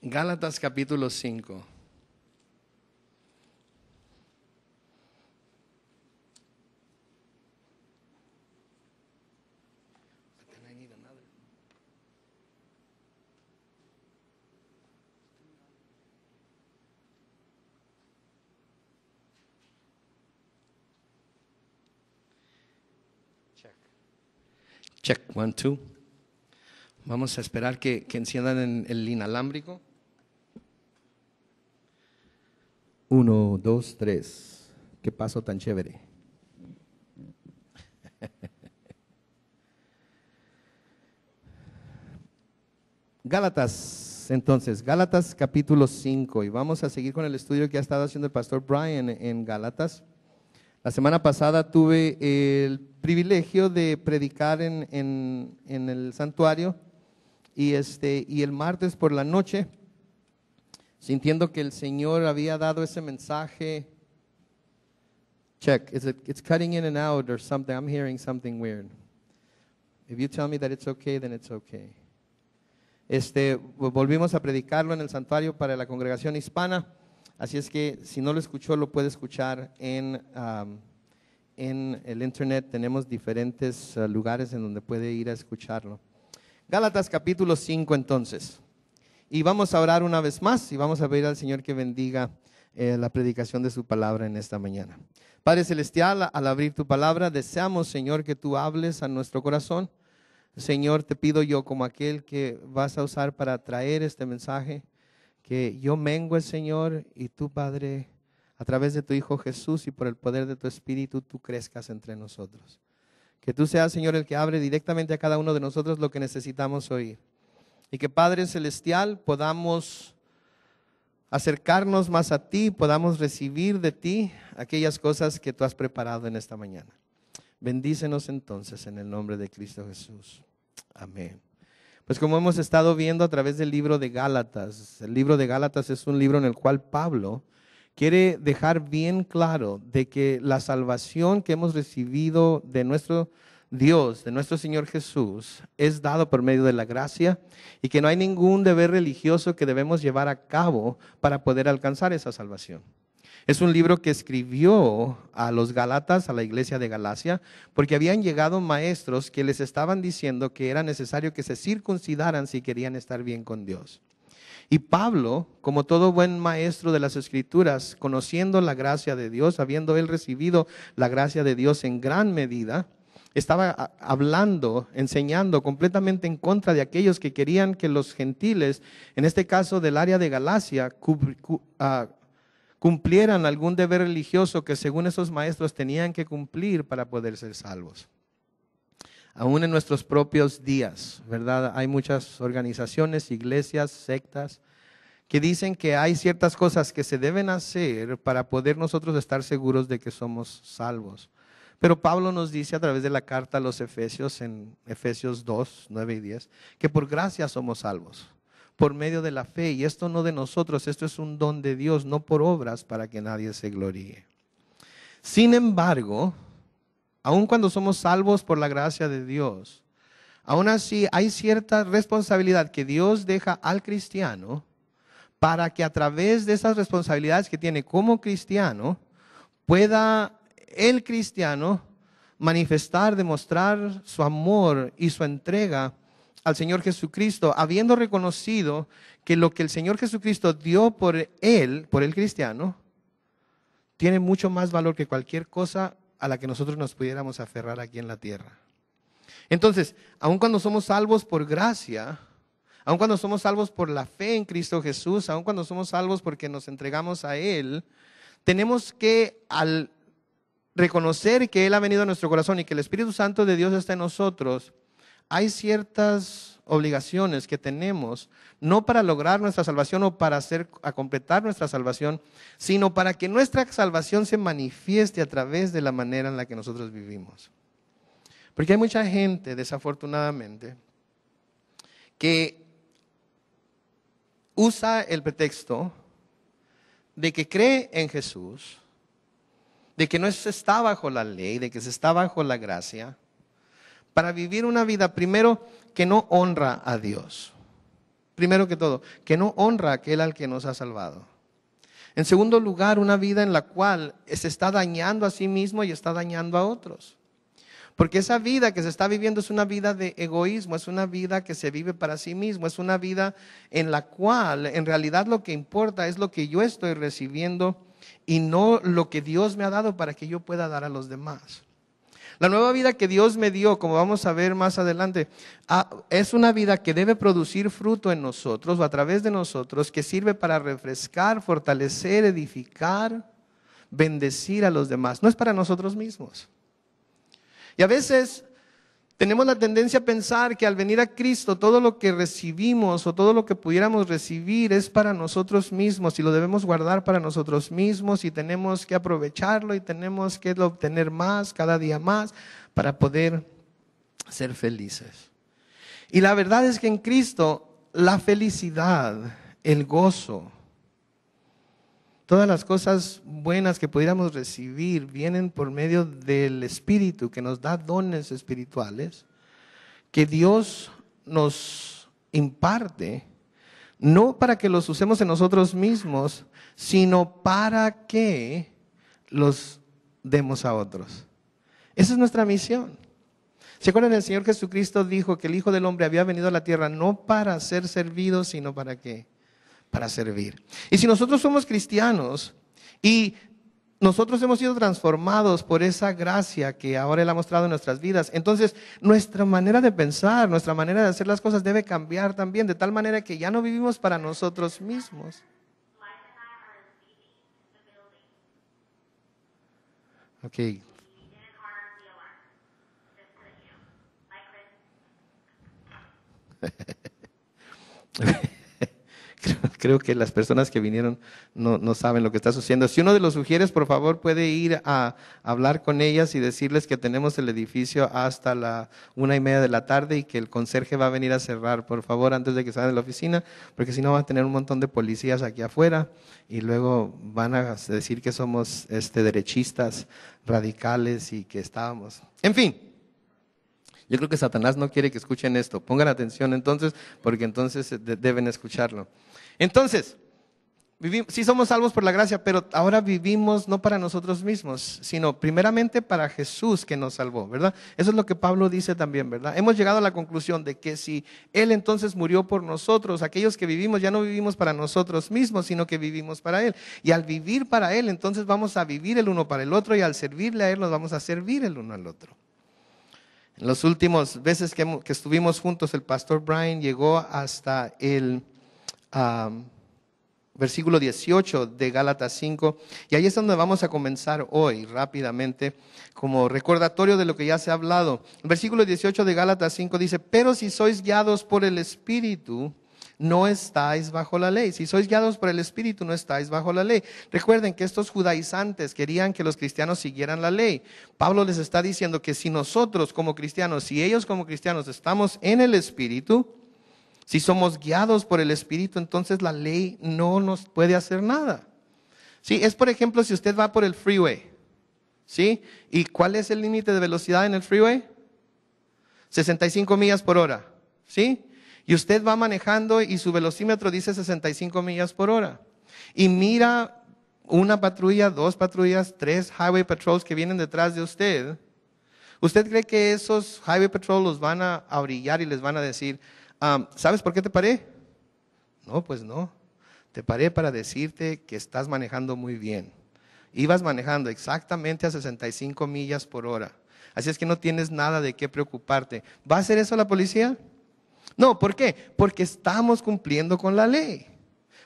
Gálatas capítulo 5. Check, 1, 2. Vamos a esperar que enciendan el inalámbrico. 1, 2, 3. Qué paso tan chévere. Gálatas capítulo 5, y vamos a seguir con el estudio que ha estado haciendo el pastor Brian en Gálatas. La semana pasada tuve el privilegio de predicar en el santuario y el martes por la noche, sintiendo que el Señor había dado ese mensaje. Check, it's cutting in and out or something. I'm hearing something weird. If you tell me that it's okay, then it's okay. Volvimos a predicarlo en el santuario para la congregación hispana, así es que si no lo escuchó, lo puede escuchar en el internet. Tenemos diferentes lugares en donde puede ir a escucharlo. Gálatas capítulo 5 entonces, y vamos a orar una vez más y vamos a pedir al Señor que bendiga la predicación de su palabra en esta mañana. Padre Celestial, al abrir tu palabra, deseamos, Señor, que tú hables a nuestro corazón. Señor, te pido yo, como aquel que vas a usar para traer este mensaje, que yo mengue, Señor, y tú, Padre, a través de tu Hijo Jesús y por el poder de tu Espíritu, tú crezcas entre nosotros. Que tú seas, Señor, el que abre directamente a cada uno de nosotros lo que necesitamos oír. Y que, Padre Celestial, podamos acercarnos más a ti, podamos recibir de ti aquellas cosas que tú has preparado en esta mañana. Bendícenos entonces en el nombre de Cristo Jesús. Amén. Pues como hemos estado viendo a través del libro de Gálatas, el libro de Gálatas es un libro en el cual Pablo quiere dejar bien claro de que la salvación que hemos recibido de nuestro Dios, de nuestro Señor Jesús, es dado por medio de la gracia y que no hay ningún deber religioso que debemos llevar a cabo para poder alcanzar esa salvación. Es un libro que escribió a los Gálatas, a la iglesia de Galacia, porque habían llegado maestros que les estaban diciendo que era necesario que se circuncidaran si querían estar bien con Dios. Y Pablo, como todo buen maestro de las Escrituras, conociendo la gracia de Dios, habiendo él recibido la gracia de Dios en gran medida, estaba hablando, enseñando completamente en contra de aquellos que querían que los gentiles, en este caso del área de Galacia, cumplieran algún deber religioso que según esos maestros tenían que cumplir para poder ser salvos. Aún en nuestros propios días, ¿verdad? Hay muchas organizaciones, iglesias, sectas, que dicen que hay ciertas cosas que se deben hacer para poder nosotros estar seguros de que somos salvos. Pero Pablo nos dice a través de la carta a los Efesios, en Efesios 2, 9 y 10, que por gracia somos salvos, por medio de la fe, y esto no de nosotros, esto es un don de Dios, no por obras para que nadie se gloríe. Sin embargo, aun cuando somos salvos por la gracia de Dios, aún así hay cierta responsabilidad que Dios deja al cristiano para que a través de esas responsabilidades que tiene como cristiano, pueda el cristiano manifestar, demostrar su amor y su entrega al Señor Jesucristo, habiendo reconocido que lo que el Señor Jesucristo dio por el cristiano, tiene mucho más valor que cualquier cosa a la que nosotros nos pudiéramos aferrar aquí en la tierra. Entonces, aun cuando somos salvos por gracia, aun cuando somos salvos por la fe en Cristo Jesús, aun cuando somos salvos porque nos entregamos a Él, tenemos que, al reconocer que Él ha venido a nuestro corazón y que el Espíritu Santo de Dios está en nosotros, hay ciertas obligaciones que tenemos, no para lograr nuestra salvación o para completar nuestra salvación, sino para que nuestra salvación se manifieste a través de la manera en la que nosotros vivimos. Porque hay mucha gente, desafortunadamente, que usa el pretexto de que cree en Jesús, de que no se está bajo la ley, de que se está bajo la gracia, para vivir una vida primero que no honra a Dios. primero que todo, que no honra a aquel al que nos ha salvado. En segundo lugar, una vida en la cual se está dañando a sí mismo y está dañando a otros. Porque esa vida que se está viviendo es una vida de egoísmo, es una vida que se vive para sí mismo, es una vida en la cual en realidad lo que importa es lo que yo estoy recibiendo y no lo que Dios me ha dado para que yo pueda dar a los demás. La nueva vida que Dios me dio, como vamos a ver más adelante, es una vida que debe producir fruto en nosotros o a través de nosotros, que sirve para refrescar, fortalecer, edificar, bendecir a los demás. No es para nosotros mismos. Y a veces tenemos la tendencia a pensar que al venir a Cristo todo lo que recibimos o todo lo que pudiéramos recibir es para nosotros mismos y lo debemos guardar para nosotros mismos y tenemos que aprovecharlo y tenemos que obtener más, cada día más, para poder ser felices. Y la verdad es que en Cristo la felicidad, el gozo, todas las cosas buenas que pudiéramos recibir vienen por medio del Espíritu que nos da dones espirituales que Dios nos imparte, no para que los usemos en nosotros mismos, sino para que los demos a otros. Esa es nuestra misión. ¿Se acuerdan? El Señor Jesucristo dijo que el Hijo del Hombre había venido a la tierra no para ser servido, sino para ¿qué? Para servir. Y si nosotros somos cristianos y nosotros hemos sido transformados por esa gracia que ahora Él ha mostrado en nuestras vidas, entonces nuestra manera de pensar, nuestra manera de hacer las cosas debe cambiar también, de tal manera que ya no vivimos para nosotros mismos. Ok. Creo que las personas que vinieron no saben lo que está sucediendo. Si uno de los sugieres, por favor, puede ir a hablar con ellas y decirles que tenemos el edificio hasta la 1:30 de la tarde y que el conserje va a venir a cerrar, por favor, antes de que salgan de la oficina, porque si no van a tener un montón de policías aquí afuera y luego van a decir que somos derechistas, radicales y que estábamos. En fin. Yo creo que Satanás no quiere que escuchen esto. Pongan atención entonces, porque entonces deben escucharlo. Entonces, sí somos salvos por la gracia, pero ahora vivimos no para nosotros mismos, sino primeramente para Jesús que nos salvó, ¿verdad? Eso es lo que Pablo dice también, ¿verdad? Hemos llegado a la conclusión de que si Él entonces murió por nosotros, aquellos que vivimos ya no vivimos para nosotros mismos, sino que vivimos para Él. Y al vivir para Él, entonces vamos a vivir el uno para el otro y al servirle a Él nos vamos a servir el uno al otro. En las últimas veces que estuvimos juntos, el pastor Brian llegó hasta el versículo 18 de Gálatas 5, y ahí es donde vamos a comenzar hoy rápidamente, como recordatorio de lo que ya se ha hablado. El versículo 18 de Gálatas 5 dice: pero si sois guiados por el Espíritu, no estáis bajo la ley. Si sois guiados por el Espíritu, no estáis bajo la ley. Recuerden que estos judaizantes querían que los cristianos siguieran la ley. Pablo les está diciendo que si nosotros como cristianos, si ellos como cristianos estamos en el Espíritu, si somos guiados por el Espíritu, entonces la ley no nos puede hacer nada. Sí, es por ejemplo si usted va por el freeway, ¿sí? ¿Y cuál es el límite de velocidad en el freeway? 65 millas por hora, ¿sí? Y usted va manejando y su velocímetro dice 65 millas por hora. Y mira una patrulla, 2 patrullas, 3 highway patrols que vienen detrás de usted. ¿Usted cree que esos highway patrols los van a orillar y les van a decir, ¿sabes por qué te paré? No, pues no. Te paré para decirte que estás manejando muy bien. Ibas manejando exactamente a 65 millas por hora. Así es que no tienes nada de qué preocuparte. ¿Va a hacer eso la policía? No, ¿por qué? Porque estamos cumpliendo con la ley.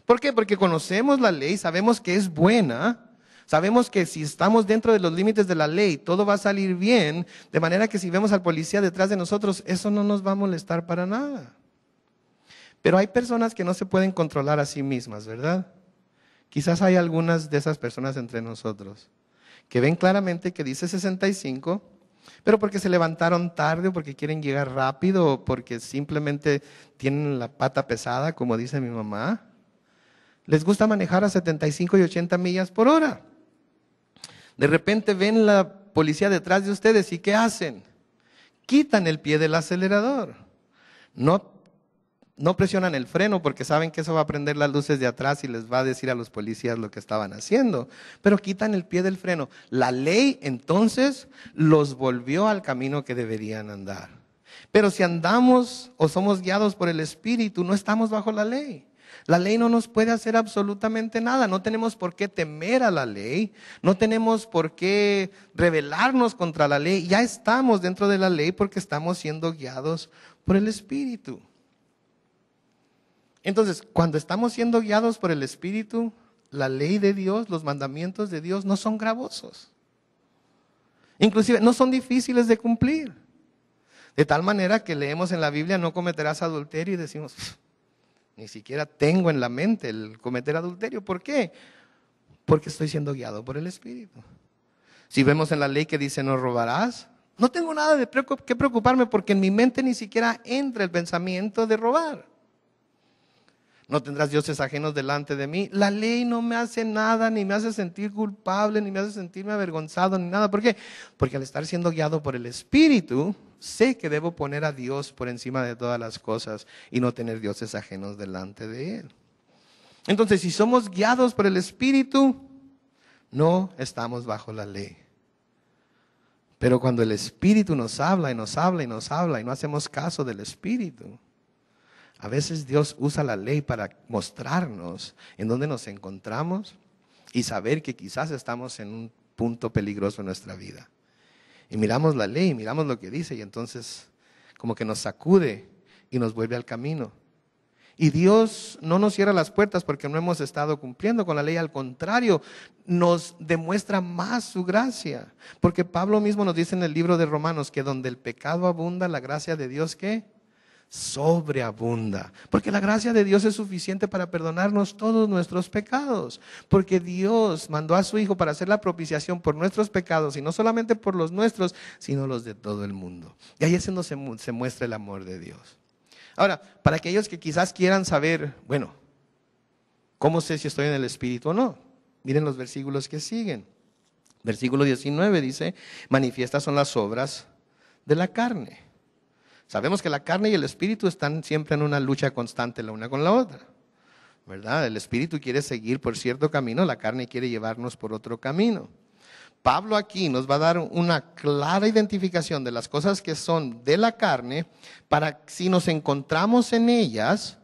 ¿Por qué? Porque conocemos la ley, sabemos que es buena, sabemos que si estamos dentro de los límites de la ley, todo va a salir bien, de manera que si vemos al policía detrás de nosotros, eso no nos va a molestar para nada. Pero hay personas que no se pueden controlar a sí mismas, ¿verdad? Quizás hay algunas de esas personas entre nosotros que ven claramente que dice 65, pero porque se levantaron tarde o porque quieren llegar rápido o porque simplemente tienen la pata pesada, como dice mi mamá, les gusta manejar a 75 y 80 millas por hora. De repente ven la policía detrás de ustedes y ¿qué hacen? Quitan el pie del acelerador. No no presionan el freno porque saben que eso va a prender las luces de atrás y les va a decir a los policías lo que estaban haciendo, pero quitan el pie del freno. La ley entonces los volvió al camino que deberían andar. Pero si andamos o somos guiados por el Espíritu, no estamos bajo la ley. La ley no nos puede hacer absolutamente nada. No tenemos por qué temer a la ley. No tenemos por qué rebelarnos contra la ley. Ya estamos dentro de la ley porque estamos siendo guiados por el Espíritu. Entonces, cuando estamos siendo guiados por el Espíritu, la ley de Dios, los mandamientos de Dios no son gravosos. Inclusive no son difíciles de cumplir. De tal manera que leemos en la Biblia, no cometerás adulterio, y decimos, ni siquiera tengo en la mente el cometer adulterio. ¿Por qué? Porque estoy siendo guiado por el Espíritu. Si vemos en la ley que dice no robarás, no tengo nada de que preocuparme porque en mi mente ni siquiera entra el pensamiento de robar. No tendrás dioses ajenos delante de mí. La ley no me hace nada, ni me hace sentir culpable, ni me hace sentirme avergonzado, ni nada. ¿Por qué? Porque al estar siendo guiado por el Espíritu, sé que debo poner a Dios por encima de todas las cosas y no tener dioses ajenos delante de Él. Entonces, si somos guiados por el Espíritu, no estamos bajo la ley. Pero cuando el Espíritu nos habla y nos habla y nos habla y no hacemos caso del Espíritu, a veces Dios usa la ley para mostrarnos en dónde nos encontramos y saber que quizás estamos en un punto peligroso en nuestra vida. Y miramos la ley, miramos lo que dice y entonces como que nos sacude y nos vuelve al camino. Y Dios no nos cierra las puertas porque no hemos estado cumpliendo con la ley. Al contrario, nos demuestra más su gracia. Porque Pablo mismo nos dice en el libro de Romanos que donde el pecado abunda, la gracia de Dios, ¿qué? Sobreabunda, porque la gracia de Dios es suficiente para perdonarnos todos nuestros pecados, porque Dios mandó a su Hijo para hacer la propiciación por nuestros pecados, y no solamente por los nuestros, sino los de todo el mundo. Y ahí es donde se muestra el amor de Dios. Ahora, para aquellos que quizás quieran saber, bueno, ¿cómo sé si estoy en el Espíritu o no? Miren los versículos que siguen. Versículo 19 dice, manifiestas son las obras de la carne. Sabemos que la carne y el Espíritu están siempre en una lucha constante la una con la otra, ¿verdad? El Espíritu quiere seguir por cierto camino, la carne quiere llevarnos por otro camino. Pablo aquí nos va a dar una clara identificación de las cosas que son de la carne, para que si nos encontramos en ellas,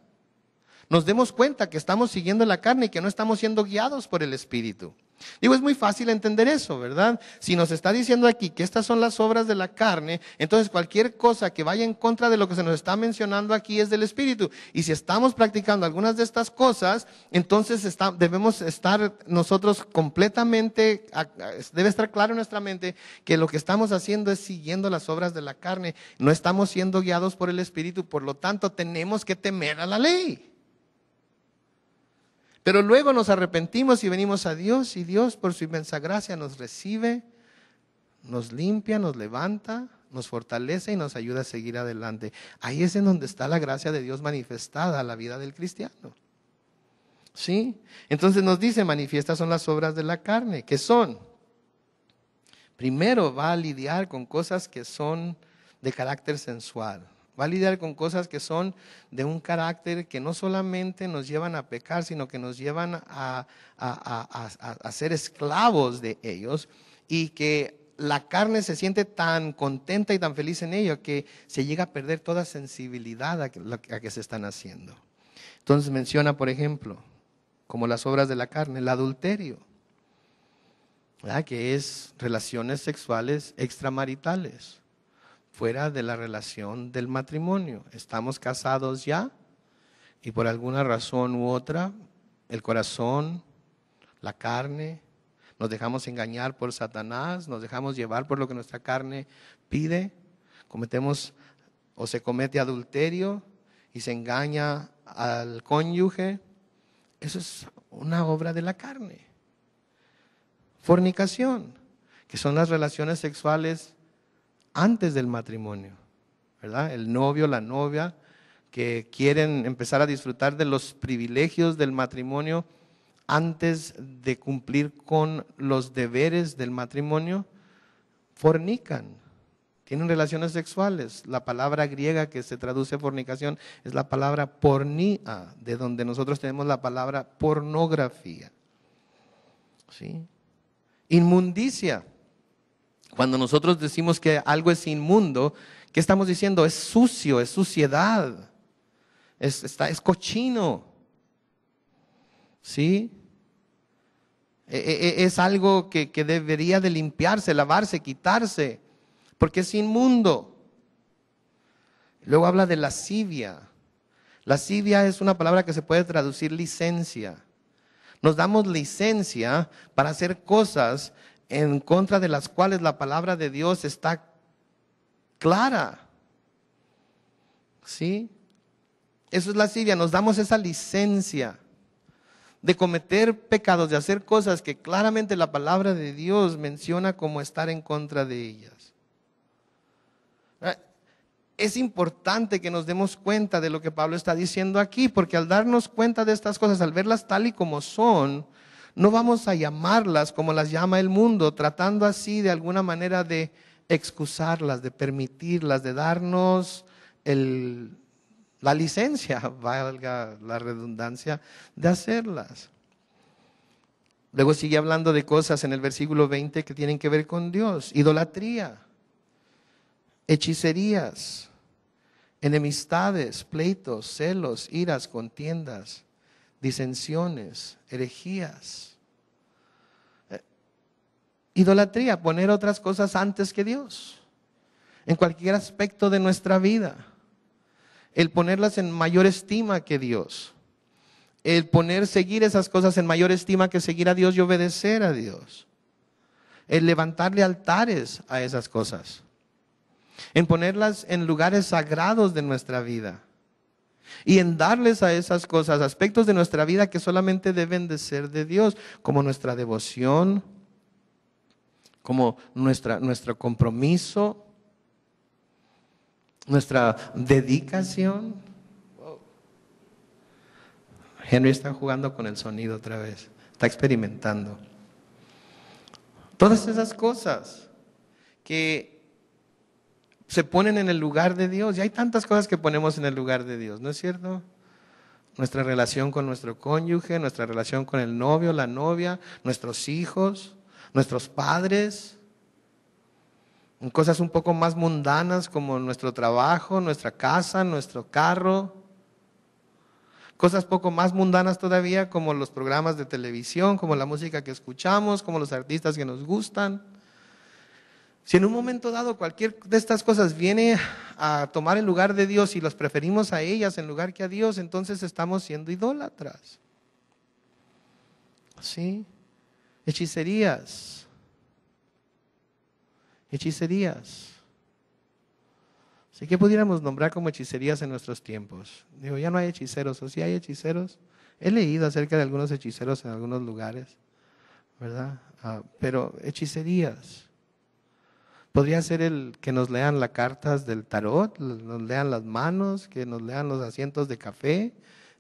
nos demos cuenta que estamos siguiendo la carne y que no estamos siendo guiados por el Espíritu. Digo, es muy fácil entender eso, ¿verdad? Si nos está diciendo aquí que estas son las obras de la carne, entonces cualquier cosa que vaya en contra de lo que se nos está mencionando aquí es del Espíritu. Y si estamos practicando algunas de estas cosas, entonces debemos estar nosotros completamente, debe estar claro en nuestra mente que lo que estamos haciendo es siguiendo las obras de la carne. No estamos siendo guiados por el Espíritu, por lo tanto tenemos que temer a la ley. Pero luego nos arrepentimos y venimos a Dios, y Dios por su inmensa gracia nos recibe, nos limpia, nos levanta, nos fortalece y nos ayuda a seguir adelante. Ahí es en donde está la gracia de Dios manifestada a la vida del cristiano. ¿Sí? Entonces nos dice, manifiestas son las obras de la carne. ¿Qué son? Primero va a lidiar con cosas que son de carácter sensual. Va a lidiar con cosas que son de un carácter que no solamente nos llevan a pecar, sino que nos llevan a ser esclavos de ellos, y que la carne se siente tan contenta y tan feliz en ello que se llega a perder toda sensibilidad a que se están haciendo. Entonces menciona, por ejemplo, como las obras de la carne, el adulterio, ¿verdad? Que es relaciones sexuales extramaritales, fuera de la relación del matrimonio. Estamos casados ya y por alguna razón u otra, el corazón, la carne, nos dejamos engañar por Satanás, nos dejamos llevar por lo que nuestra carne pide, cometemos o se comete adulterio y se engaña al cónyuge. Eso es una obra de la carne. Fornicación, que son las relaciones sexuales antes del matrimonio, ¿verdad? El novio, la novia, que quieren empezar a disfrutar de los privilegios del matrimonio antes de cumplir con los deberes del matrimonio, fornican, tienen relaciones sexuales. La palabra griega que se traduce fornicación es la palabra pornía, de donde nosotros tenemos la palabra pornografía. ¿Sí? Inmundicia. Cuando nosotros decimos que algo es inmundo, ¿qué estamos diciendo? Es sucio, es suciedad, es cochino. ¿Sí? Es algo que debería de limpiarse, lavarse, quitarse, porque es inmundo. Luego habla de lascivia. Lascivia es una palabra que se puede traducir licencia. Nos damos licencia para hacer cosas en contra de las cuales la palabra de Dios está clara. ¿Sí? Eso es lascivia, nos damos esa licencia de cometer pecados, de hacer cosas que claramente la palabra de Dios menciona como estar en contra de ellas. Es importante que nos demos cuenta de lo que Pablo está diciendo aquí, porque al darnos cuenta de estas cosas, al verlas tal y como son, no vamos a llamarlas como las llama el mundo, tratando así de alguna manera de excusarlas, de permitirlas, de darnos la licencia, valga la redundancia, de hacerlas. Luego sigue hablando de cosas en el versículo 20 que tienen que ver con Dios: idolatría, hechicerías, enemistades, pleitos, celos, iras, contiendas, disensiones, herejías. Idolatría, poner otras cosas antes que Dios, en cualquier aspecto de nuestra vida. El ponerlas en mayor estima que Dios. El seguir esas cosas en mayor estima que seguir a Dios y obedecer a Dios. El levantarle altares a esas cosas. En ponerlas en lugares sagrados de nuestra vida. Y en darles a esas cosas aspectos de nuestra vida que solamente deben de ser de Dios, como nuestra devoción, como nuestro compromiso, nuestra dedicación. Henry está jugando con el sonido otra vez, está experimentando. Todas esas cosas que se ponen en el lugar de Dios, y hay tantas cosas que ponemos en el lugar de Dios, ¿no es cierto? Nuestra relación con nuestro cónyuge, nuestra relación con el novio, la novia, nuestros hijos, nuestros padres. En cosas un poco más mundanas como nuestro trabajo, nuestra casa, nuestro carro. Cosas poco más mundanas todavía como los programas de televisión, como la música que escuchamos, como los artistas que nos gustan. Si en un momento dado cualquier de estas cosas viene a tomar el lugar de Dios y los preferimos a ellas en lugar que a Dios, entonces estamos siendo idólatras. ¿Sí? Hechicerías. Así que pudiéramos nombrar como hechicerías en nuestros tiempos. Digo, ya no hay hechiceros, o sí hay hechiceros. He leído acerca de algunos hechiceros en algunos lugares, ¿verdad? Pero hechicerías. Podría ser el que nos lean las cartas del tarot, nos lean las manos, que nos lean los asientos de café,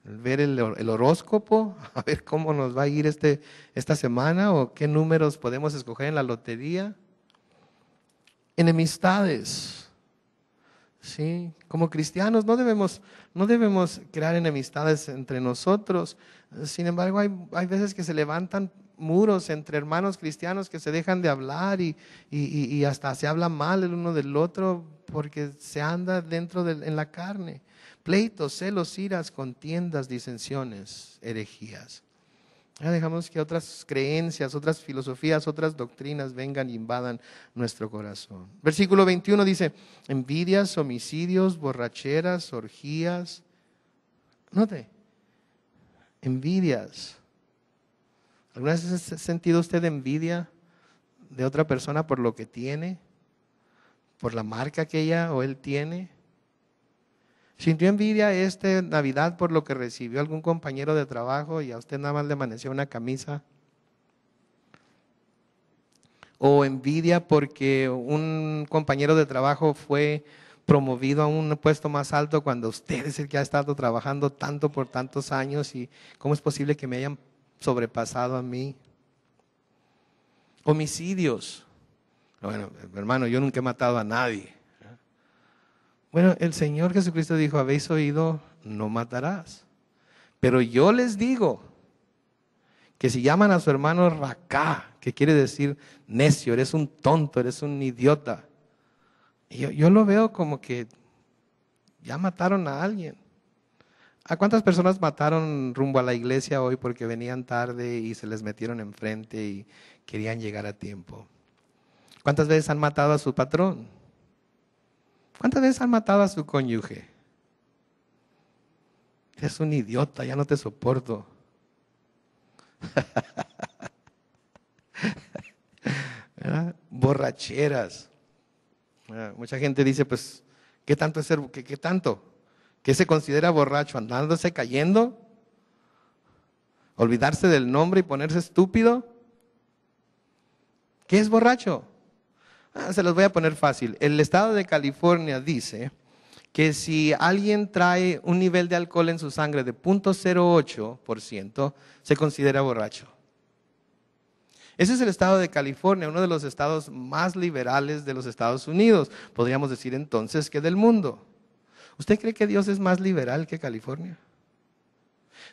ver el horóscopo, a ver cómo nos va a ir esta semana o qué números podemos escoger en la lotería. Enemistades, ¿sí? Como cristianos no debemos crear enemistades entre nosotros. Sin embargo, hay veces que se levantan muros entre hermanos cristianos que se dejan de hablar y hasta se habla mal el uno del otro porque se anda en la carne. Pleitos, celos, iras, contiendas, disensiones, herejías. Ya dejamos que otras creencias, otras filosofías, otras doctrinas vengan y invadan nuestro corazón. Versículo 21 dice: envidias, homicidios, borracheras, orgías. Note, envidias. ¿Alguna vez ha sentido usted envidia de otra persona por lo que tiene? ¿Por la marca que ella o él tiene? ¿Sintió envidia esta Navidad por lo que recibió algún compañero de trabajo y a usted nada más le amaneció una camisa? ¿O envidia porque un compañero de trabajo fue promovido a un puesto más alto cuando usted es el que ha estado trabajando tanto por tantos años y cómo es posible que me hayan sobrepasado a mí? Homicidios. Bueno, hermano, yo nunca he matado a nadie. Bueno, el Señor Jesucristo dijo, habéis oído, no matarás. Pero yo les digo que si llaman a su hermano racá, que quiere decir necio, eres un tonto, eres un idiota. Yo lo veo como que ya mataron a alguien. ¿A cuántas personas mataron rumbo a la iglesia hoy porque venían tarde y se les metieron enfrente y querían llegar a tiempo? ¿Cuántas veces han matado a su patrón? ¿Cuántas veces han matado a su cónyuge? Es un idiota, ya no te soporto. Borracheras. Mucha gente dice, pues, ¿qué tanto es ser, qué tanto? ¿Qué se considera borracho? ¿Andándose cayendo? ¿Olvidarse del nombre y ponerse estúpido? ¿Qué es borracho? Se los voy a poner fácil. El estado de California dice que si alguien trae un nivel de alcohol en su sangre de 0.08%, se considera borracho. Ese es el estado de California, uno de los estados más liberales de los Estados Unidos. Podríamos decir entonces que del mundo. ¿Usted cree que Dios es más liberal que California?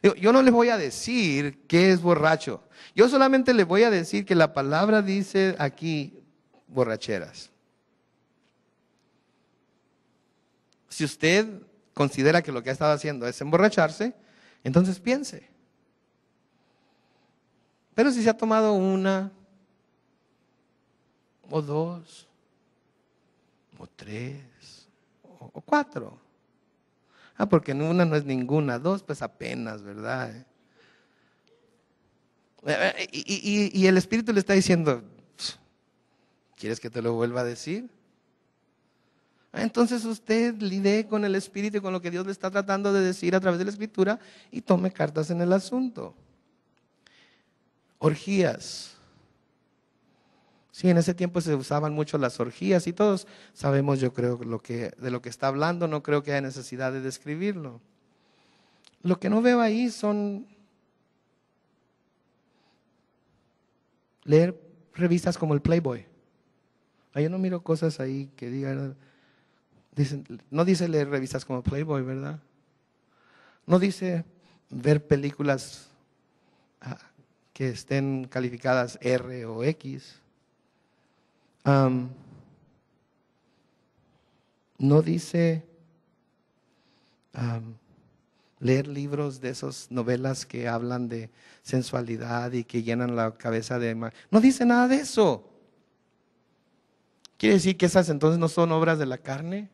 Yo no les voy a decir qué es borracho. Yo solamente les voy a decir que la palabra dice aquí borracheras. Si usted considera que lo que ha estado haciendo es emborracharse, entonces piense. Pero si se ha tomado una, o dos, o tres, o cuatro. Porque en una no es ninguna, dos pues apenas, ¿verdad? Y el Espíritu le está diciendo, ¿quieres que te lo vuelva a decir? Entonces usted lidie con el Espíritu y con lo que Dios le está tratando de decir a través de la Escritura y tome cartas en el asunto. Orgías. Sí, en ese tiempo se usaban mucho las orgías y todos sabemos, yo creo, de lo que está hablando. No creo que haya necesidad de describirlo. Lo que no veo ahí son leer revistas como el Playboy. Yo no miro cosas ahí que digan, no dice leer revistas como Playboy, ¿verdad? No dice ver películas que estén calificadas R o X. No dice leer libros de esas novelas que hablan de sensualidad y que llenan la cabeza de... No dice nada de eso. ¿Quiere decir que esas entonces no son obras de la carne?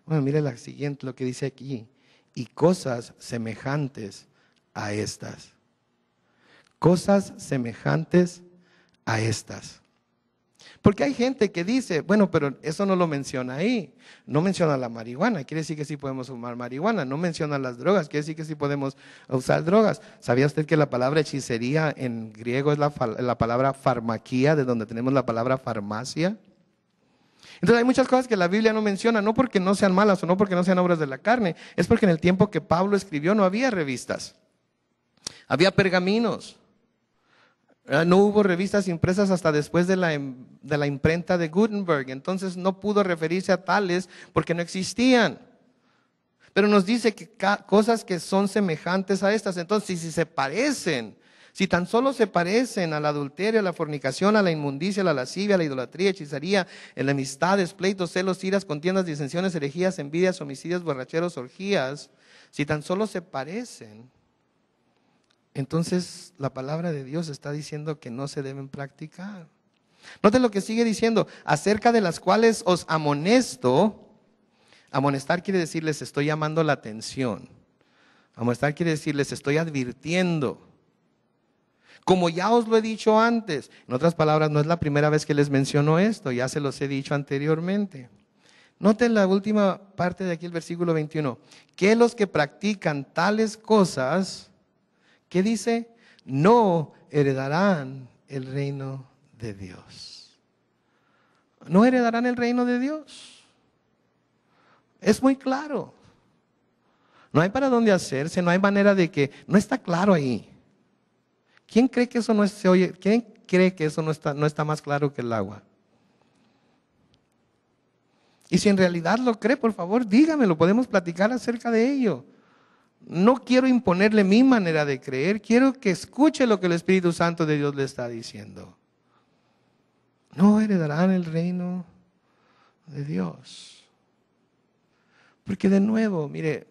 Bueno, mire la siguiente, lo que dice aquí. Y cosas semejantes a estas. Cosas semejantes a estas. Porque hay gente que dice, bueno, pero eso no lo menciona ahí. No menciona la marihuana, quiere decir que sí podemos fumar marihuana. No menciona las drogas, quiere decir que sí podemos usar drogas. ¿Sabía usted que la palabra hechicería en griego es la palabra farmaquía, de donde tenemos la palabra farmacia? Entonces hay muchas cosas que la Biblia no menciona, no porque no sean malas o no porque no sean obras de la carne. Es porque en el tiempo que Pablo escribió no había revistas. Había pergaminos. No hubo revistas impresas hasta después de la imprenta de Gutenberg, entonces no pudo referirse a tales porque no existían. Pero nos dice que cosas que son semejantes a estas, entonces si se parecen, si tan solo se parecen al adulterio, a la fornicación, a la inmundicia, a la lascivia, a la idolatría, hechicería, enemistades, pleitos, celos, iras, contiendas, disensiones, herejías, envidias, homicidios, borracheros, orgías, si tan solo se parecen, entonces la palabra de Dios está diciendo que no se deben practicar. Noten lo que sigue diciendo, acerca de las cuales os amonesto. Amonestar quiere decir les estoy llamando la atención. Amonestar quiere decir les estoy advirtiendo. Como ya os lo he dicho antes. En otras palabras, no es la primera vez que les menciono esto, ya se los he dicho anteriormente. Noten la última parte de aquí, el versículo 21. Que los que practican tales cosas, ¿qué dice? No heredarán el reino de Dios. No heredarán el reino de Dios. Es muy claro. No hay para dónde hacerse, no hay manera de que, no está claro ahí. ¿Quién cree que eso no se oye? ¿Quién cree que eso no está más claro que el agua? Y si en realidad lo cree, por favor, dígamelo, podemos platicar acerca de ello. No quiero imponerle mi manera de creer, quiero que escuche lo que el Espíritu Santo de Dios le está diciendo. No heredarán el reino de Dios. Porque de nuevo, mire,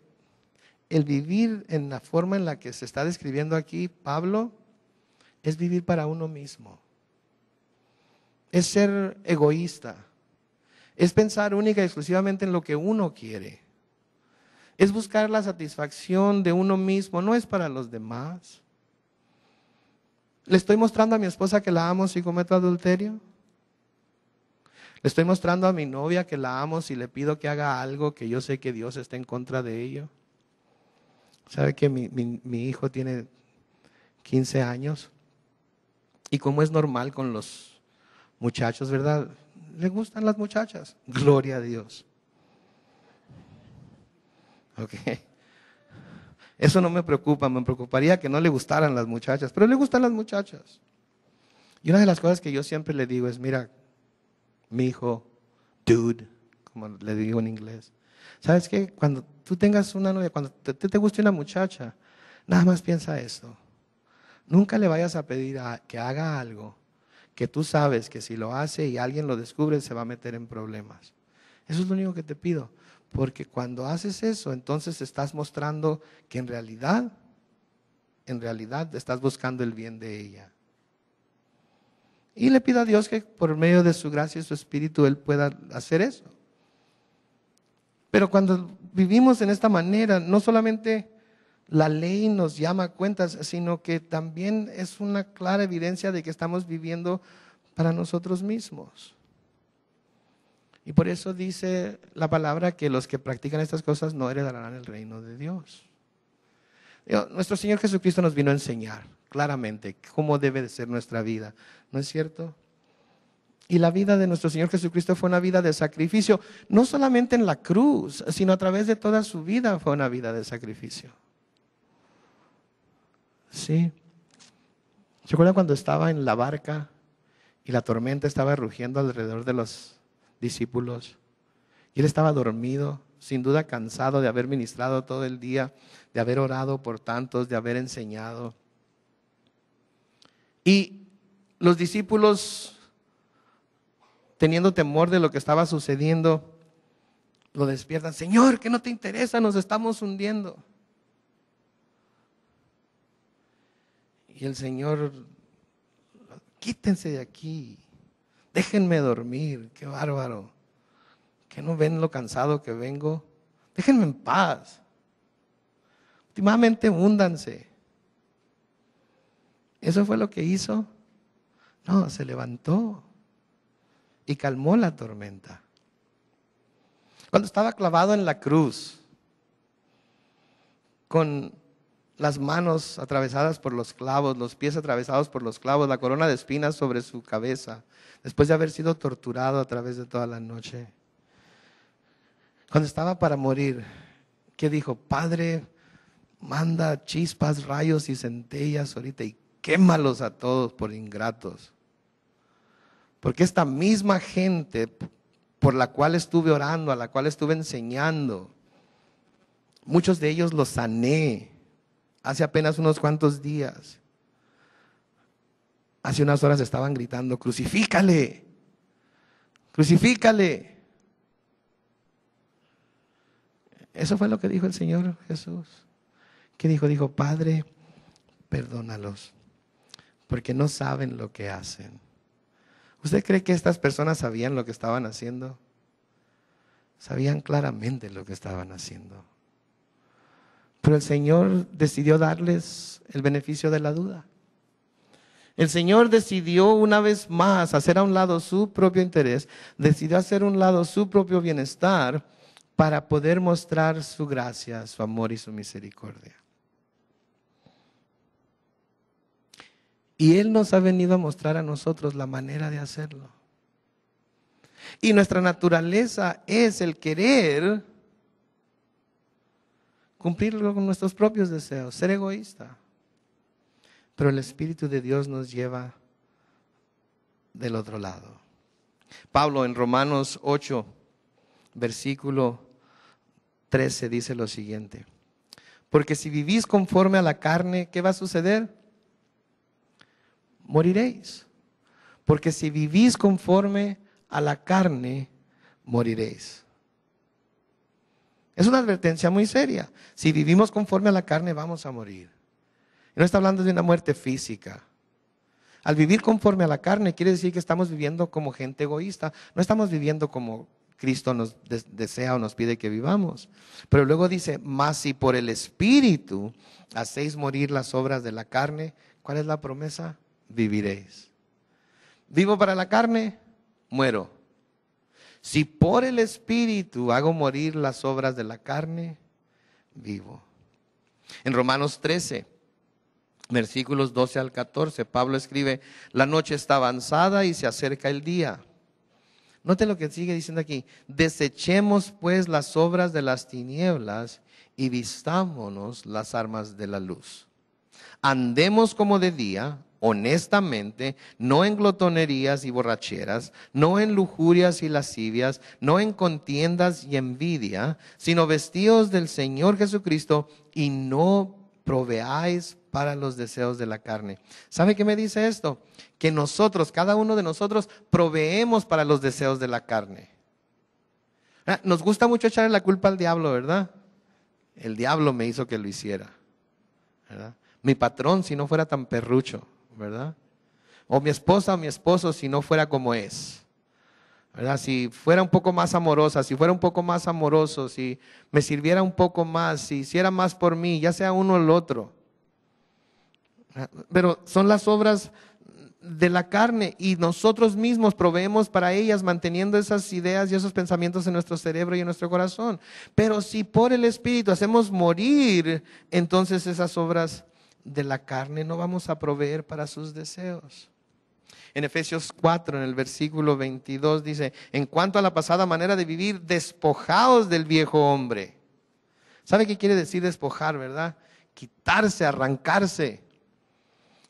el vivir en la forma en la que se está describiendo aquí Pablo, es vivir para uno mismo. Es ser egoísta. Es pensar única y exclusivamente en lo que uno quiere. Es buscar la satisfacción de uno mismo, no es para los demás. ¿Le estoy mostrando a mi esposa que la amo si cometo adulterio? ¿Le estoy mostrando a mi novia que la amo si le pido que haga algo que yo sé que Dios está en contra de ello? ¿Sabe que mi hijo tiene 15 años? Y como es normal con los muchachos, ¿verdad? Le gustan las muchachas. Gloria a Dios. Ok. Eso no me preocupa, me preocuparía que no le gustaran las muchachas, pero le gustan las muchachas. Y una de las cosas que yo siempre le digo es, mira, mi hijo, dude, como le digo en inglés. ¿Sabes qué? Cuando tú tengas una novia, cuando te guste una muchacha, nada más piensa esto. Nunca le vayas a pedir que haga algo que tú sabes que si lo hace y alguien lo descubre, se va a meter en problemas. Eso es lo único que te pido. Porque cuando haces eso, entonces estás mostrando que en realidad estás buscando el bien de ella. Y le pido a Dios que por medio de su gracia y su espíritu Él pueda hacer eso. Pero cuando vivimos en esta manera, no solamente la ley nos llama a cuentas, sino que también es una clara evidencia de que estamos viviendo para nosotros mismos. Y por eso dice la palabra que los que practican estas cosas no heredarán el reino de Dios. Nuestro Señor Jesucristo nos vino a enseñar claramente cómo debe de ser nuestra vida, ¿no es cierto? Y la vida de nuestro Señor Jesucristo fue una vida de sacrificio, no solamente en la cruz, sino a través de toda su vida fue una vida de sacrificio. Sí. ¿Se acuerdan cuando estaba en la barca y la tormenta estaba rugiendo alrededor de los discípulos? Y él estaba dormido, sin duda cansado de haber ministrado todo el día, de haber orado por tantos, de haber enseñado. Y los discípulos, teniendo temor de lo que estaba sucediendo, lo despiertan. Señor, ¿qué no te interesa? Nos estamos hundiendo. Y el Señor, quítense de aquí, déjenme dormir, qué bárbaro. ¿Que no ven lo cansado que vengo? Déjenme en paz. Últimamente húndanse. ¿Eso fue lo que hizo? No, se levantó y calmó la tormenta. Cuando estaba clavado en la cruz, con las manos atravesadas por los clavos, los pies atravesados por los clavos, la corona de espinas sobre su cabeza, después de haber sido torturado a través de toda la noche. Cuando estaba para morir, ¿qué dijo? Padre, manda chispas, rayos y centellas ahorita y quémalos a todos por ingratos. Porque esta misma gente por la cual estuve orando, a la cual estuve enseñando, muchos de ellos los sané hace apenas unos cuantos días. Hace unas horas estaban gritando, crucifícale, crucifícale. Eso fue lo que dijo el Señor Jesús. ¿Qué dijo? Dijo, Padre, perdónalos, porque no saben lo que hacen. ¿Usted cree que estas personas sabían lo que estaban haciendo? Sabían claramente lo que estaban haciendo. Pero el Señor decidió darles el beneficio de la duda. El Señor decidió una vez más hacer a un lado su propio interés, decidió hacer a un lado su propio bienestar para poder mostrar su gracia, su amor y su misericordia. Y Él nos ha venido a mostrar a nosotros la manera de hacerlo. Y nuestra naturaleza es el querer cumplirlo con nuestros propios deseos, ser egoísta. Pero el Espíritu de Dios nos lleva del otro lado. Pablo en Romanos 8, versículo 13 dice lo siguiente: porque si vivís conforme a la carne, ¿qué va a suceder? Moriréis. Porque si vivís conforme a la carne, moriréis. Es una advertencia muy seria. Si vivimos conforme a la carne, vamos a morir. Y no está hablando de una muerte física. Al vivir conforme a la carne, quiere decir que estamos viviendo como gente egoísta. No estamos viviendo como Cristo nos desea o nos pide que vivamos. Pero luego dice, mas si por el Espíritu hacéis morir las obras de la carne, ¿cuál es la promesa? Viviréis. Vivo para la carne, muero. Si por el Espíritu hago morir las obras de la carne, vivo. En Romanos 13, versículos 12 al 14, Pablo escribe, la noche está avanzada y se acerca el día. Note lo que sigue diciendo aquí, desechemos pues las obras de las tinieblas y vistámonos las armas de la luz. Andemos como de día, honestamente, no en glotonerías y borracheras, no en lujurias y lascivias, no en contiendas y envidia, sino vestidos del Señor Jesucristo y no proveáis para los deseos de la carne. ¿Sabe qué me dice esto? Que nosotros, cada uno de nosotros, proveemos para los deseos de la carne. Nos gusta mucho echarle la culpa al diablo, ¿verdad? El diablo me hizo que lo hiciera, ¿verdad? Mi patrón si no fuera tan perrucho, ¿verdad? O mi esposa o mi esposo si no fuera como es, ¿verdad? Si fuera un poco más amorosa, si fuera un poco más amoroso, si me sirviera un poco más, si hiciera más por mí, ya sea uno o el otro. Pero son las obras de la carne y nosotros mismos proveemos para ellas manteniendo esas ideas y esos pensamientos en nuestro cerebro y en nuestro corazón. Pero si por el Espíritu hacemos morir entonces esas obras de la carne, no vamos a proveer para sus deseos. En Efesios 4, en el versículo 22 dice, en cuanto a la pasada manera de vivir, despojaos del viejo hombre. ¿Sabe qué quiere decir despojar, verdad? Quitarse, arrancarse.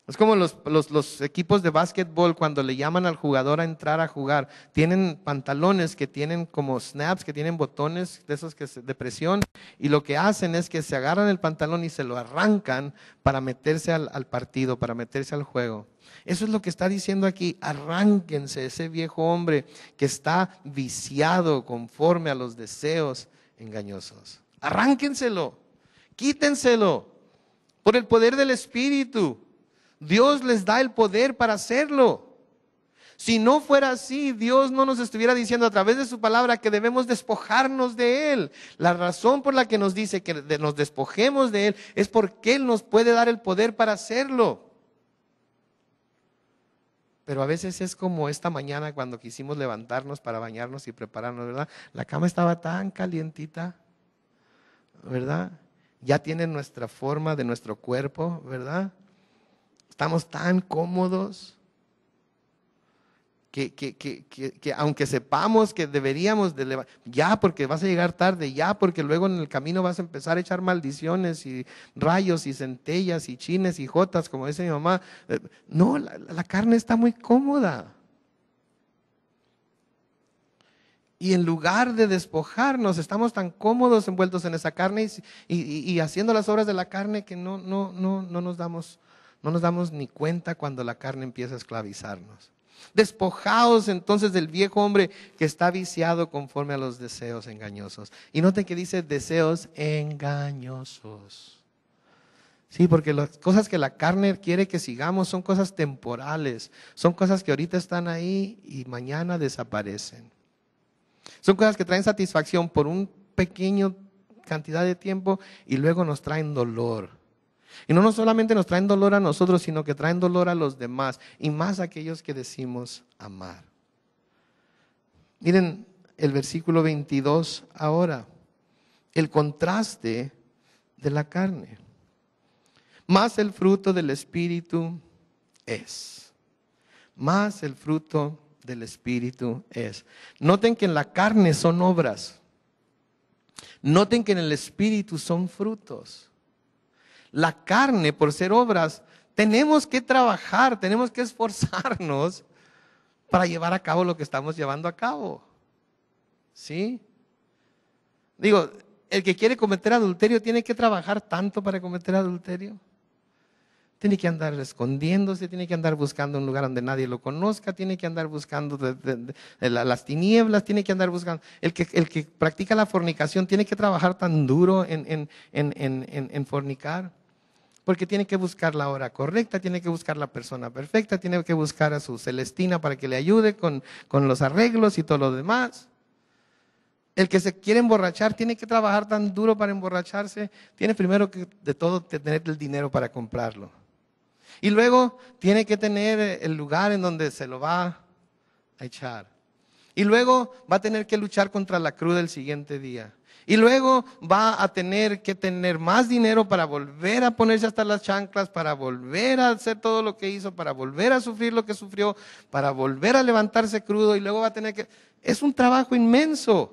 Es como los equipos de básquetbol cuando le llaman al jugador a entrar a jugar. Tienen pantalones que tienen como snaps, que tienen botones de esos de presión. Y lo que hacen es que se agarran el pantalón y se lo arrancan para meterse al partido, para meterse al juego. Eso es lo que está diciendo aquí. Arránquense ese viejo hombre que está viciado conforme a los deseos engañosos. Arránquenselo, quítenselo por el poder del Espíritu. Dios les da el poder para hacerlo. Si no fuera así, Dios no nos estuviera diciendo a través de su palabra que debemos despojarnos de Él. La razón por la que nos dice que nos despojemos de Él es porque Él nos puede dar el poder para hacerlo. Pero a veces es como esta mañana cuando quisimos levantarnos para bañarnos y prepararnos, ¿verdad? La cama estaba tan calientita, ¿verdad? Ya tiene nuestra forma de nuestro cuerpo, ¿verdad? Estamos tan cómodos que aunque sepamos que deberíamos de levantar, ya porque vas a llegar tarde, ya porque luego en el camino vas a empezar a echar maldiciones y rayos y centellas y chines y jotas, como dice mi mamá. No, la carne está muy cómoda. Y en lugar de despojarnos, estamos tan cómodos envueltos en esa carne y haciendo las obras de la carne que no nos damos ni cuenta cuando la carne empieza a esclavizarnos. Despojaos entonces del viejo hombre que está viciado conforme a los deseos engañosos. Y noten que dice deseos engañosos. Sí, porque las cosas que la carne quiere que sigamos son cosas temporales. Son cosas que ahorita están ahí y mañana desaparecen. Son cosas que traen satisfacción por un pequeño cantidad de tiempo y luego nos traen dolor. Y no solamente nos traen dolor a nosotros, sino que traen dolor a los demás y más a aquellos que decimos amar. Miren el versículo 22 ahora, el contraste de la carne. Más el fruto del Espíritu es. Más el fruto del Espíritu es. Noten que en la carne son obras. Noten que en el Espíritu son frutos. La carne, por ser obras, tenemos que trabajar, tenemos que esforzarnos para llevar a cabo lo que estamos llevando a cabo. ¿Sí? Digo, el que quiere cometer adulterio tiene que trabajar tanto para cometer adulterio. Tiene que andar escondiéndose, tiene que andar buscando un lugar donde nadie lo conozca, tiene que andar buscando las tinieblas, tiene que andar buscando. El que practica la fornicación tiene que trabajar tan duro en fornicar, porque tiene que buscar la hora correcta, tiene que buscar la persona perfecta, tiene que buscar a su Celestina para que le ayude con los arreglos y todo lo demás. El que se quiere emborrachar tiene que trabajar tan duro para emborracharse, tiene primero que de todo tener el dinero para comprarlo. Y luego tiene que tener el lugar en donde se lo va a echar. Y luego va a tener que luchar contra la cruda el siguiente día. Y luego va a tener que tener más dinero para volver a ponerse hasta las chanclas, para volver a hacer todo lo que hizo, para volver a sufrir lo que sufrió, para volver a levantarse crudo. Y luego va a tener que... Es un trabajo inmenso.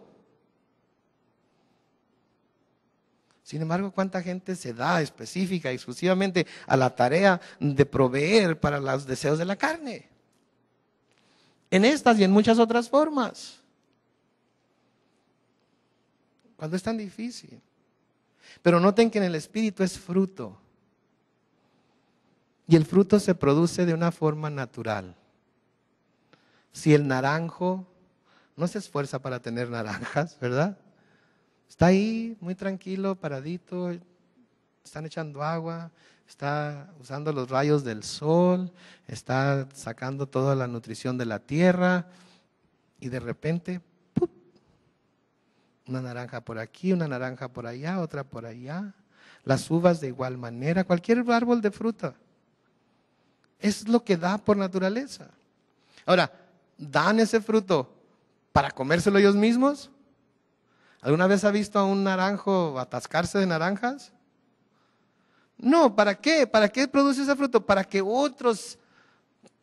Sin embargo, ¿cuánta gente se da específica, exclusivamente a la tarea de proveer para los deseos de la carne? En estas y en muchas otras formas. Cuando es tan difícil. Pero noten que en el Espíritu es fruto. Y el fruto se produce de una forma natural. Si el naranjo no se esfuerza para tener naranjas, ¿verdad? Está ahí muy tranquilo, paradito, están echando agua, está usando los rayos del sol, está sacando toda la nutrición de la tierra y de repente, ¡pup!, una naranja por aquí, una naranja por allá, otra por allá. Las uvas de igual manera, cualquier árbol de fruta. Es lo que da por naturaleza. Ahora, ¿dan ese fruto para comérselo ellos mismos? ¿Alguna vez ha visto a un naranjo atascarse de naranjas? No, ¿para qué? ¿Para qué produce ese fruto? Para que otros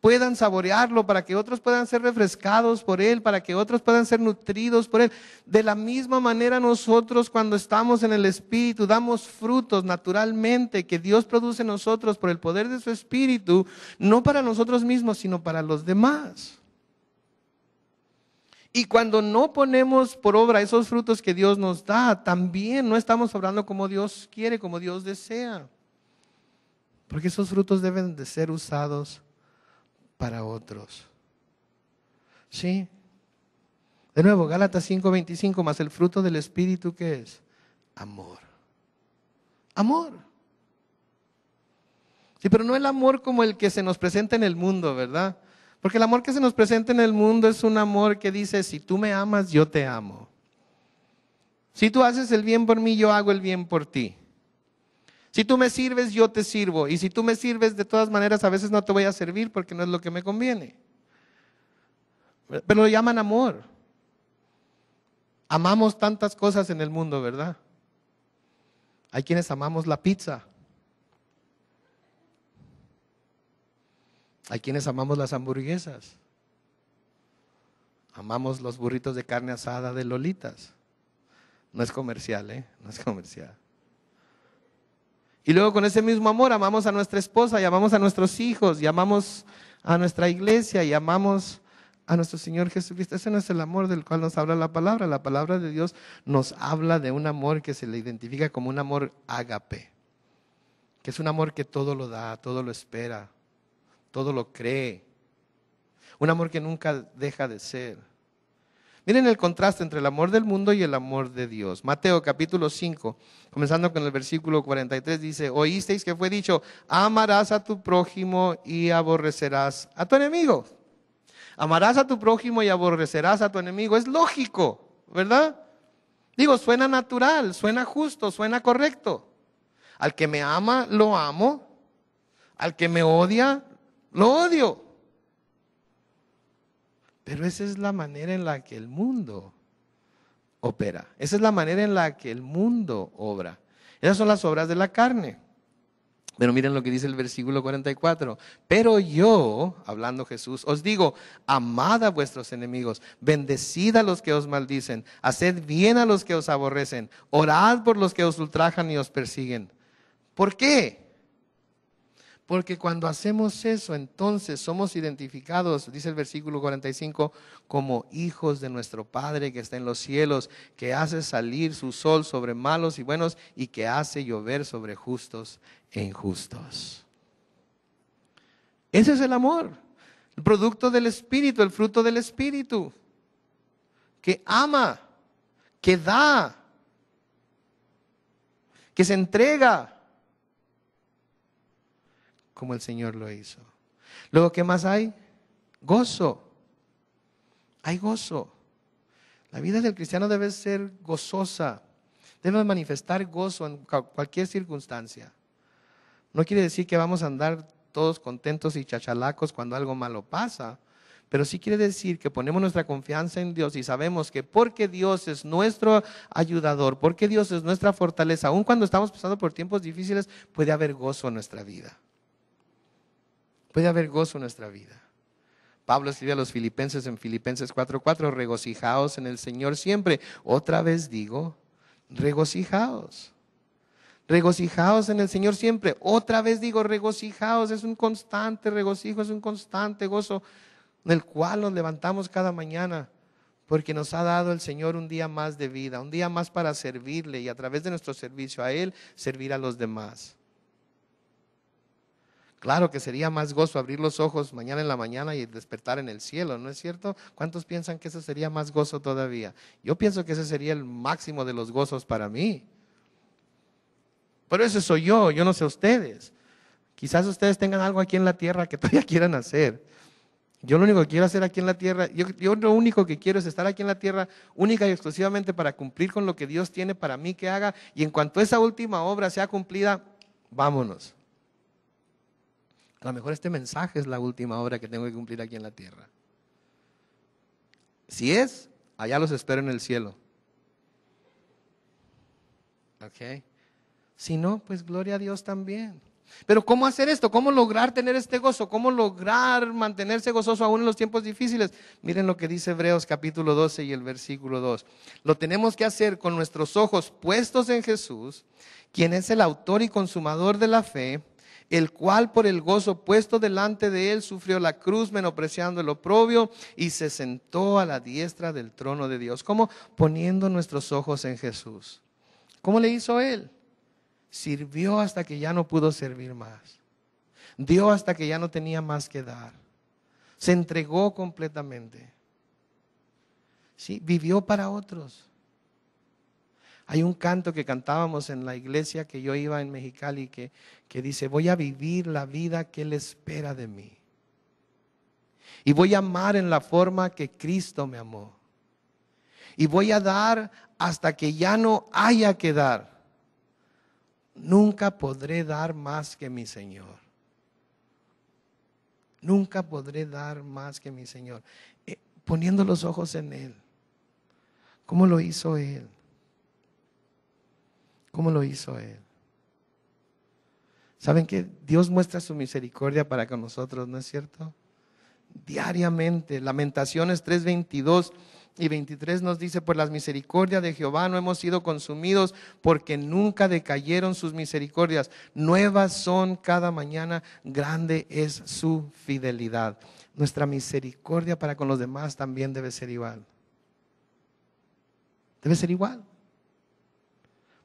puedan saborearlo, para que otros puedan ser refrescados por él, para que otros puedan ser nutridos por él. De la misma manera nosotros cuando estamos en el Espíritu damos frutos naturalmente que Dios produce en nosotros por el poder de su Espíritu, no para nosotros mismos, sino para los demás. Y cuando no ponemos por obra esos frutos que Dios nos da, también no estamos obrando como Dios quiere, como Dios desea. Porque esos frutos deben de ser usados para otros. ¿Sí? De nuevo, Gálatas 5:25, más el fruto del Espíritu, ¿qué es? Amor. Amor. Sí, pero no el amor como el que se nos presenta en el mundo, ¿verdad? Porque el amor que se nos presenta en el mundo es un amor que dice, si tú me amas, yo te amo. Si tú haces el bien por mí, yo hago el bien por ti. Si tú me sirves, yo te sirvo. Y si tú me sirves, de todas maneras, a veces no te voy a servir porque no es lo que me conviene. Pero lo llaman amor. Amamos tantas cosas en el mundo, ¿verdad? Hay quienes amamos la pizza. Hay quienes amamos las hamburguesas. Amamos los burritos de carne asada de Lolitas. No es comercial, no es comercial. Y luego con ese mismo amor amamos a nuestra esposa, y amamos a nuestros hijos, y amamos a nuestra iglesia, y amamos a nuestro Señor Jesucristo. Ese no es el amor del cual nos habla la palabra. La palabra de Dios nos habla de un amor que se le identifica como un amor ágape, que es un amor que todo lo da, todo lo espera, todo lo cree. Un amor que nunca deja de ser. Miren el contraste entre el amor del mundo y el amor de Dios. Mateo capítulo 5, comenzando con el versículo 43, dice, oísteis que fue dicho, amarás a tu prójimo y aborrecerás a tu enemigo. Amarás a tu prójimo y aborrecerás a tu enemigo. Es lógico, ¿verdad? Digo, suena natural, suena justo, suena correcto. Al que me ama, lo amo. Al que me odia, lo odio. Pero esa es la manera en la que el mundo opera. Esa es la manera en la que el mundo obra. Esas son las obras de la carne. Pero miren lo que dice el versículo 44. Pero yo, hablando Jesús, os digo, amad a vuestros enemigos, bendecid a los que os maldicen, haced bien a los que os aborrecen, orad por los que os ultrajan y os persiguen. ¿Por qué? Porque cuando hacemos eso, entonces somos identificados, dice el versículo 45, como hijos de nuestro Padre que está en los cielos, que hace salir su sol sobre malos y buenos y que hace llover sobre justos e injustos. Ese es el amor, el producto del Espíritu, el fruto del Espíritu, que ama, que da, que se entrega, como el Señor lo hizo. Luego, ¿qué más hay? Gozo. Hay gozo. La vida del cristiano debe ser gozosa. Debe manifestar gozo en cualquier circunstancia. No quiere decir que vamos a andar todos contentos y chachalacos cuando algo malo pasa, pero sí quiere decir que ponemos nuestra confianza en Dios y sabemos que porque Dios es nuestro ayudador, porque Dios es nuestra fortaleza, aun cuando estamos pasando por tiempos difíciles, puede haber gozo en nuestra vida. Puede haber gozo en nuestra vida. Pablo escribe a los filipenses en Filipenses 4:4, regocijaos en el Señor siempre. Otra vez digo, regocijaos. Regocijaos en el Señor siempre. Otra vez digo, regocijaos. Es un constante regocijo, es un constante gozo en el cual nos levantamos cada mañana, porque nos ha dado el Señor un día más de vida, un día más para servirle y a través de nuestro servicio a Él, servir a los demás. Claro que sería más gozo abrir los ojos mañana en la mañana y despertar en el cielo, ¿no es cierto? ¿Cuántos piensan que eso sería más gozo todavía? Yo pienso que ese sería el máximo de los gozos para mí. Pero ese soy yo no sé ustedes. Quizás ustedes tengan algo aquí en la tierra que todavía quieran hacer. Yo lo único que quiero hacer aquí en la tierra, yo lo único que quiero es estar aquí en la tierra única y exclusivamente para cumplir con lo que Dios tiene para mí que haga. Y en cuanto esa última obra sea cumplida, vámonos. A lo mejor este mensaje es la última obra que tengo que cumplir aquí en la tierra. Si es, allá los espero en el cielo. ¿Ok? Si no, pues gloria a Dios también. Pero ¿cómo hacer esto? ¿Cómo lograr tener este gozo? ¿Cómo lograr mantenerse gozoso aún en los tiempos difíciles? Miren lo que dice Hebreos capítulo 12 y el versículo 2. Lo tenemos que hacer con nuestros ojos puestos en Jesús, quien es el autor y consumador de la fe, el cual por el gozo puesto delante de él sufrió la cruz, menospreciando el oprobio, y se sentó a la diestra del trono de Dios. ¿Cómo? Poniendo nuestros ojos en Jesús. ¿Cómo le hizo él? Sirvió hasta que ya no pudo servir más. Dio hasta que ya no tenía más que dar. Se entregó completamente. ¿Sí? Vivió para otros. Hay un canto que cantábamos en la iglesia que yo iba en Mexicali que dice, voy a vivir la vida que Él espera de mí. Y voy a amar en la forma que Cristo me amó. Y voy a dar hasta que ya no haya que dar. Nunca podré dar más que mi Señor. Nunca podré dar más que mi Señor. Poniendo los ojos en Él. ¿Cómo lo hizo Él? ¿Cómo lo hizo Él? ¿Saben que Dios muestra su misericordia para con nosotros, no es cierto? Diariamente. Lamentaciones 3:22 y 23 nos dice, por las misericordias de Jehová no hemos sido consumidos, porque nunca decayeron sus misericordias. Nuevas son cada mañana, grande es su fidelidad. Nuestra misericordia para con los demás también debe ser igual. Debe ser igual.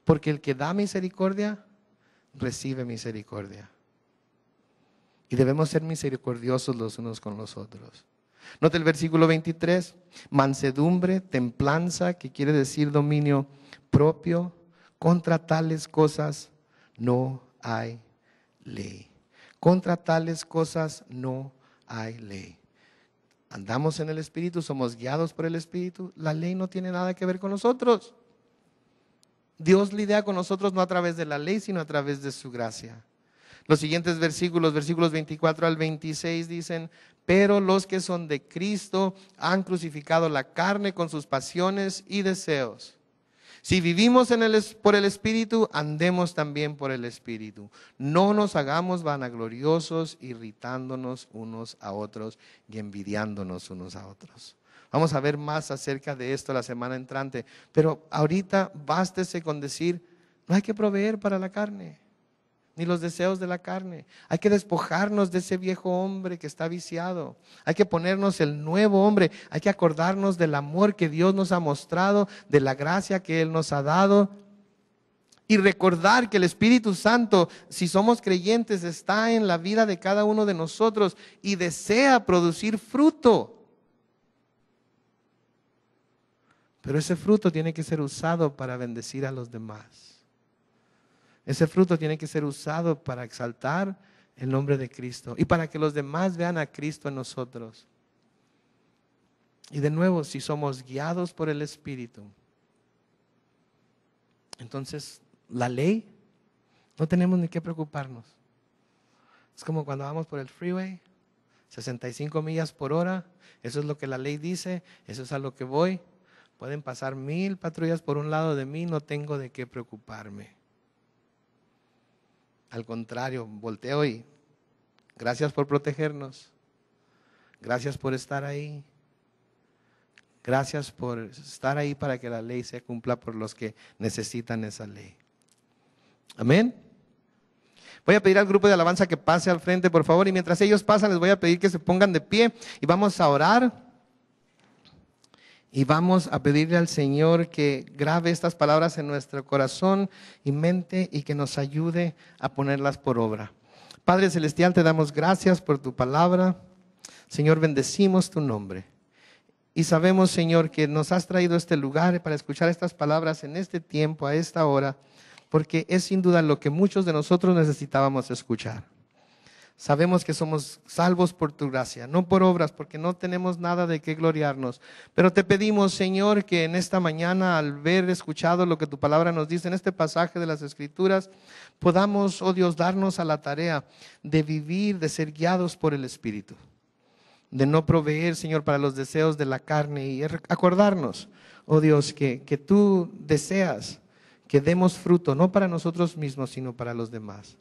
Porque el que da misericordia, recibe misericordia. Y debemos ser misericordiosos los unos con los otros. Note el versículo 23, mansedumbre, templanza, que quiere decir dominio propio. Contra tales cosas no hay ley. Contra tales cosas no hay ley. Andamos en el Espíritu, somos guiados por el Espíritu. La ley no tiene nada que ver con nosotros. Dios lidia con nosotros no a través de la ley, sino a través de su gracia. Los siguientes versículos 24 al 26 dicen, pero los que son de Cristo han crucificado la carne con sus pasiones y deseos. Si vivimos por el Espíritu, andemos también por el Espíritu. No nos hagamos vanagloriosos, irritándonos unos a otros y envidiándonos unos a otros. Vamos a ver más acerca de esto la semana entrante. Pero ahorita bástese con decir, no hay que proveer para la carne. ni los deseos de la carne. Hay que despojarnos de ese viejo hombre que está viciado. Hay que ponernos el nuevo hombre. Hay que acordarnos del amor que Dios nos ha mostrado, de la gracia que Él nos ha dado. Y recordar que el Espíritu Santo, si somos creyentes, está en la vida de cada uno de nosotros y desea producir fruto. Pero ese fruto tiene que ser usado para bendecir a los demás. Ese fruto tiene que ser usado para exaltar el nombre de Cristo y para que los demás vean a Cristo en nosotros. Y de nuevo, si somos guiados por el Espíritu, entonces la ley, no tenemos ni que preocuparnos. Es como cuando vamos por el freeway, 65 millas por hora, eso es lo que la ley dice, eso es a lo que voy. Pueden pasar 1000 patrullas por un lado de mí, no tengo de qué preocuparme. Al contrario, volteo y gracias por protegernos. Gracias por estar ahí. Gracias por estar ahí para que la ley se cumpla por los que necesitan esa ley. Amén. Voy a pedir al grupo de alabanza que pase al frente, por favor. Y mientras ellos pasan, les voy a pedir que se pongan de pie y vamos a orar. Y vamos a pedirle al Señor que grabe estas palabras en nuestro corazón y mente y que nos ayude a ponerlas por obra. Padre Celestial, te damos gracias por tu palabra. Señor, bendecimos tu nombre. Y sabemos, Señor, que nos has traído a este lugar para escuchar estas palabras en este tiempo, a esta hora, porque es sin duda lo que muchos de nosotros necesitábamos escuchar. Sabemos que somos salvos por tu gracia, no por obras, porque no tenemos nada de qué gloriarnos. Pero te pedimos, Señor, que en esta mañana, al ver, escuchado lo que tu palabra nos dice en este pasaje de las Escrituras, podamos, oh Dios, darnos a la tarea de vivir, de ser guiados por el Espíritu. De no proveer, Señor, para los deseos de la carne y acordarnos, oh Dios, que tú deseas que demos fruto, no para nosotros mismos, sino para los demás.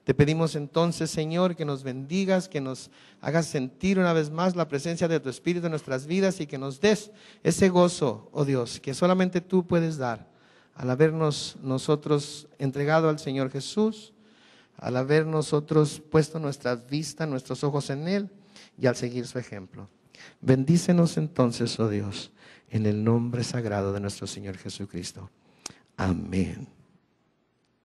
Te pedimos entonces, Señor, que nos bendigas, que nos hagas sentir una vez más la presencia de tu Espíritu en nuestras vidas y que nos des ese gozo, oh Dios, que solamente tú puedes dar al habernos nosotros entregado al Señor Jesús, al haber nosotros puesto nuestra vista, nuestros ojos en Él y al seguir su ejemplo. Bendícenos entonces, oh Dios, en el nombre sagrado de nuestro Señor Jesucristo. Amén.